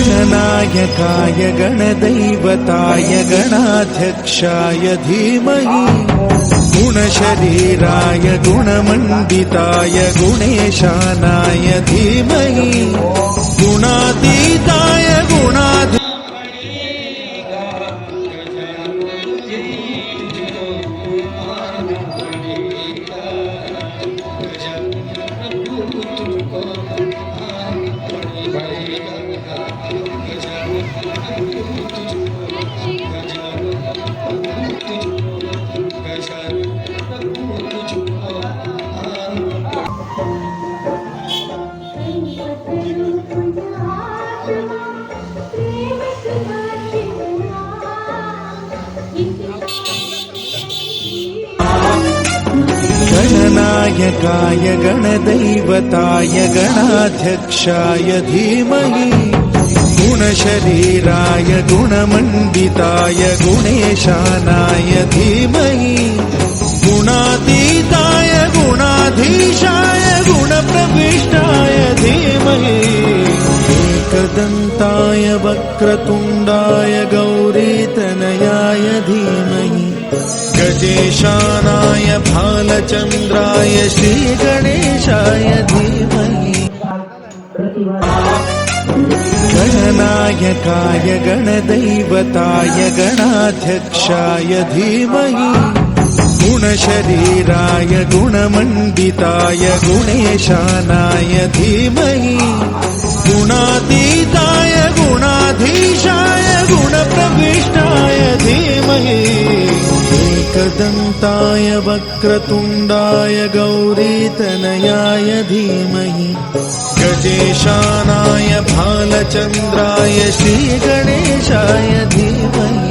गणनायकाय गणदैवताय गणाध्यक्षाय धीमहि गुणशरीराय गुणमण्डिताय गुणेशानाय धीमहि गुणातीताय गुणाधि गणनायकाय गणदैवताय गणाध्यक्षाय धीमहि गुणशरीराय गुणमण्डिताय गुणेशानाय धीमहि गुणातीताय गुणाधीशाय गुणप्रविष्टाय धीमहि एकदन्ताय वक्रतुण्डाय गौरीतनयाय धीमहि गजेशानाय भालचन्द्राय श्रीगणेशाय धीमहि गणनायकाय गणदैवताय गणाध्यक्षाय धीमहि गुणशरीराय गुणमण्डिताय गुणेशानाय धीमहि गुणातीताय गुणाधीशाय गुणप्रविष्टाय धीमहि एकदन्ताय वक्रतुण्डाय गौरीतनयाय धीमहि गजेशानाय भालचन्द्राय श्रीगणेशाय धीमहि